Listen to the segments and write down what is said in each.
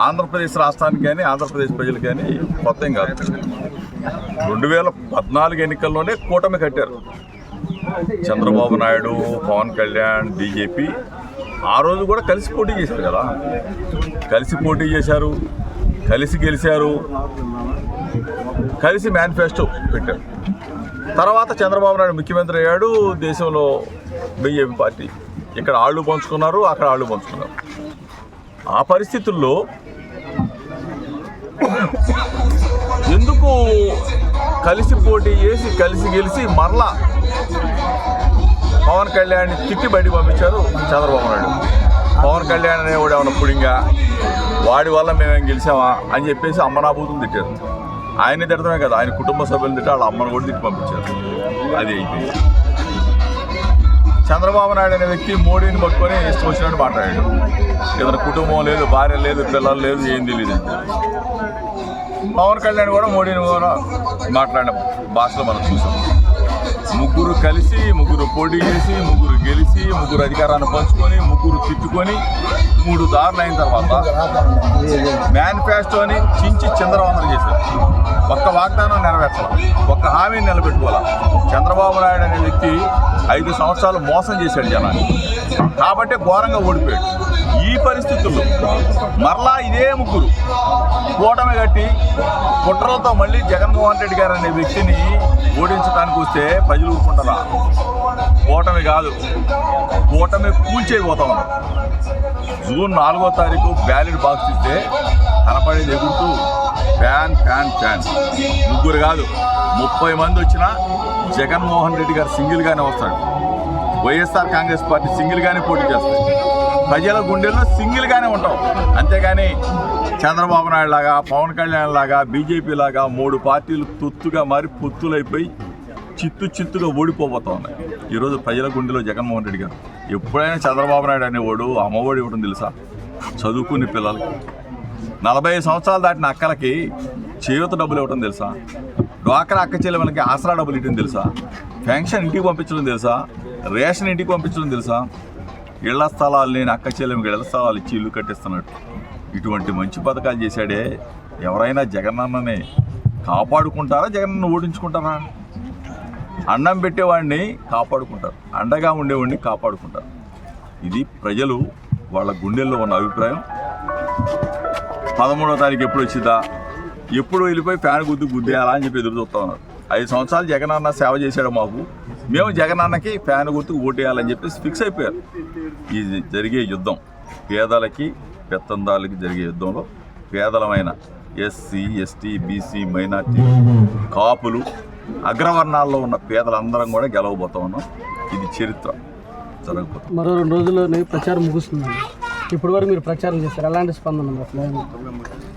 ఆంధ్రప్రదేశ్ రాష్ట్రానికి కానీ ఆంధ్రప్రదేశ్ ప్రజలకు కానీ కొత్త ఏం కాదు. 2014 ఎన్నికల్లోనే కూటమి కట్టారు. చంద్రబాబు నాయుడు, పవన్ కళ్యాణ్, బీజేపీ ఆ రోజు కూడా కలిసి పోటీ చేశారు కదా. కలిసి పోటీ చేశారు, కలిసి గెలిచారు, కలిసి మేనిఫెస్టో పెట్టారు. తర్వాత చంద్రబాబు నాయుడు ముఖ్యమంత్రి అయ్యాడు. దేశంలో బీజేపీ పార్టీ ఇక్కడ ఆళ్ళు పంచుకున్నారు, అక్కడ ఆళ్ళు పంచుకున్నారు. ఆ పరిస్థితుల్లో ఎందుకు కలిసి పోటీ చేసి కలిసి గెలిచి మరలా పవన్ కళ్యాణ్ తిట్టి బయటికి పంపించారు చంద్రబాబు నాయుడు. పవన్ కళ్యాణ్ అనేవాడు ఏమన్నా పుడింగా, వాడి వల్ల మేమేం గెలిచామా అని చెప్పేసి అమ్మనాభూతులు తిట్టారు. ఆయన్ని తిడతామే కదా, ఆయన కుటుంబ సభ్యులు తిట్టి వాళ్ళ అమ్మను కూడా తిట్టి పంపించారు. అది అయిపోయింది. చంద్రబాబు నాయుడు అనే వ్యక్తి మోడీని పట్టుకొని ఇష్టం వచ్చినట్టు మాట్లాడాడు. ఏదైనా కుటుంబం లేదు, భార్య లేదు, పిల్లలు లేదు, ఏం తెలియదు. పవన్ కళ్యాణ్ కూడా మోడీని కూడా మాట్లాడిన భాషలో మనం చూసాం. ముగ్గురు కలిసి, ముగ్గురు పోటీ చేసి, ముగ్గురు గెలిచి, ముగ్గురు అధికారాన్ని పంచుకొని, ముగ్గురు తిట్టుకొని 3 దారులు అయిన తర్వాత మేనిఫెస్టోని చించి చిందరవందర చేశారు. ఒక్క వాగ్దానం నెరవేర్చాలి, ఒక్క హామీని నిలబెట్టుకోవాలి. చంద్రబాబు నాయుడు అనే వ్యక్తి 5 సంవత్సరాలు మోసం చేశాడు జనాన్ని, కాబట్టి ఘోరంగా ఓడిపోయాడు. ఈ పరిస్థితుల్లో మరలా ఇదే ముగ్గురు కూటమి కట్టి కుట్రలతో మళ్ళీ జగన్మోహన్ రెడ్డి గారు అనే వ్యక్తిని ఓడించడానికి వస్తే ప్రజలు ఊరుకుంటారా? కూటమి కాదు, కూటమి కూల్చేయబోతా ఉన్నారు. జూన్ 4వ తారీఖు బ్యాలెట్ బాక్స్ ఇస్తే కనపడేది ఎగురుతూ ఫ్యాన్ ఫ్యాన్ ఫ్యాన్. ముగ్గురు కాదు, 30 మంది వచ్చినా జగన్మోహన్ రెడ్డి గారు సింగిల్గానే వస్తాడు. వైఎస్ఆర్ కాంగ్రెస్ పార్టీ సింగిల్గానే పోటీ చేస్తుంది. ప్రజల గుండెల్లో సింగిల్గానే ఉంటాం. అంతేగాని చంద్రబాబు నాయుడు లాగా, పవన్ కళ్యాణ్ లాగా, బీజేపీ లాగా 3 పార్టీలు తొత్తుగా మారి పొత్తులైపోయి చిత్తుగా ఓడిపోబోతా ఉన్నాయి. ఈరోజు ప్రజల గుండెలో జగన్మోహన్ రెడ్డి గారు. ఎప్పుడైనా చంద్రబాబు నాయుడు అనేవాడు అమ్మఒడి ఇవ్వడం తెలుసా? చదువుకునే పిల్లలకి 40 సంవత్సరాలు దాటిన అక్కలకి చేయూత డబ్బులు ఇవ్వడం తెలుసా? డ్వాక్రా అక్క చెల్లెలకి ఆసరా డబ్బులు ఇవ్వడం తెలుసా? పెన్షన్ ఇంటికి పంపించడం తెలుసా? రేషన్ ఇంటికి పంపించడం తెలుసా? ఇళ్ల స్థలాలు లేని అక్క చెల్లెలకి ఇళ్ల స్థలాలు ఇచ్చి ఇల్లు కట్టిస్తున్నాడు. ఇటువంటి మంచి పథకాలు చేశాడే. ఎవరైనా జగనన్నని కాపాడుకుంటారా, జగనన్న ఓడించుకుంటారా? అన్నం పెట్టేవాడిని కాపాడుకుంటారు, అండగా ఉండేవాడిని కాపాడుకుంటారు. ఇది ప్రజలు వాళ్ళ గుండెల్లో ఉన్న అభిప్రాయం. 13వ తారీఖు ఎప్పుడు వచ్చిందా, ఎప్పుడు వెళ్ళిపోయి ఫ్యాన్ గుద్దేయాలా అని చెప్పి ఎదురు చూస్తూ ఉన్నారు. 5 సంవత్సరాలు జగనన్న సేవ చేశాడు మాకు, మేము జగనన్నకి ఫ్యాన్ గుర్తుకు ఓటేయాలని చెప్పేసి ఫిక్స్ అయిపోయారు. ఇది జరిగే యుద్ధం పేదలకి పెత్తందాలకి జరిగే యుద్ధంలో పేదలమైన ఎస్సీ, ఎస్టీ, బీసీ, మైనార్టీ, కాపులు, అగ్రవర్ణాల్లో ఉన్న పేదలందరం కూడా గెలవబోతా ఉన్నాం. ఇది చరిత్ర జరగబోతుంది. మరో 2 రోజుల్లోనే ప్రచారం ముగుస్తుందండి. ఇప్పటి వరకు మీరు ప్రచారం చేస్తారు, ఎలాంటి స్పందన ఉంది? అసలు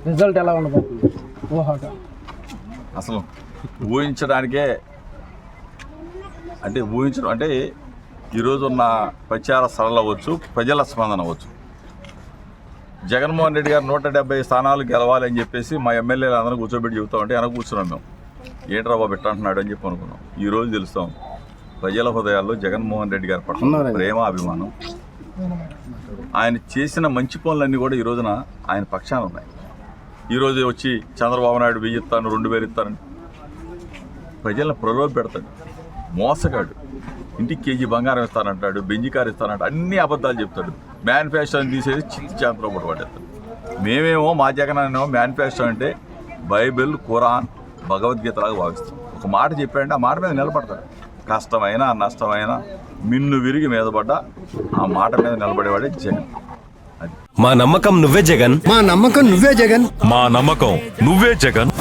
రిజల్ట్ ఎలా ఉండబోతుంది? ఊహగా అసలు ఊహించడానికే ఊహించడం అంటే ఈరోజున్న ప్రచార సరళ అవ్వచ్చు, ప్రజల స్పందన అవ్వచ్చు. జగన్మోహన్ రెడ్డి గారు 170 స్థానాలు గెలవాలి అని చెప్పేసి మా ఎమ్మెల్యేలు అందరూ కూర్చోబెట్టి చెబుతామంటే వెనక కూర్చున్నాం మేము. ఏంట్రా బాబు పెట్టంటున్నాడు అని చెప్పి అనుకున్నాం. ఈరోజు తెలుస్తాం ప్రజల హృదయాల్లో జగన్మోహన్ రెడ్డి గారి పట్ల ప్రేమ, అభిమానం. ఆయన చేసిన మంచి పనులన్నీ కూడా ఈ రోజున ఆయన పక్షాన ఉన్నాయి. ఈరోజు వచ్చి చంద్రబాబు నాయుడు 1000 ఇస్తాను, 2000 ఇస్తానని ప్రజలను ప్రలోభ పెడతాడు. మోసగాడు. ఇంటికి కేజీ బంగారం ఇస్తానంటాడు, బెంజి కారు ఇస్తానంటాడు, అన్ని అబద్ధాలు చెప్తాడు. మేనిఫెస్టోని తీసేసి చిత్తి చేతలో పడతాడు. మేమేమో మా జగనేమో మేనిఫెస్టో అంటే బైబిల్, ఖురాన్, భగవద్గీతలాగా భావిస్తాం. ఒక మాట చెప్పాడంటే ఆ మాట మీద నిలబడతాడు. కష్టమైనా నష్టమైనా మిన్ను విరిగి మీద పడ్డా ఆ మాట మీద నిలబడేవాడే జగన్. మా నమ్మకం నువ్వే జగన్, మా నమ్మకం నువ్వే జగన్, మా నమ్మకం నువ్వే జగన్.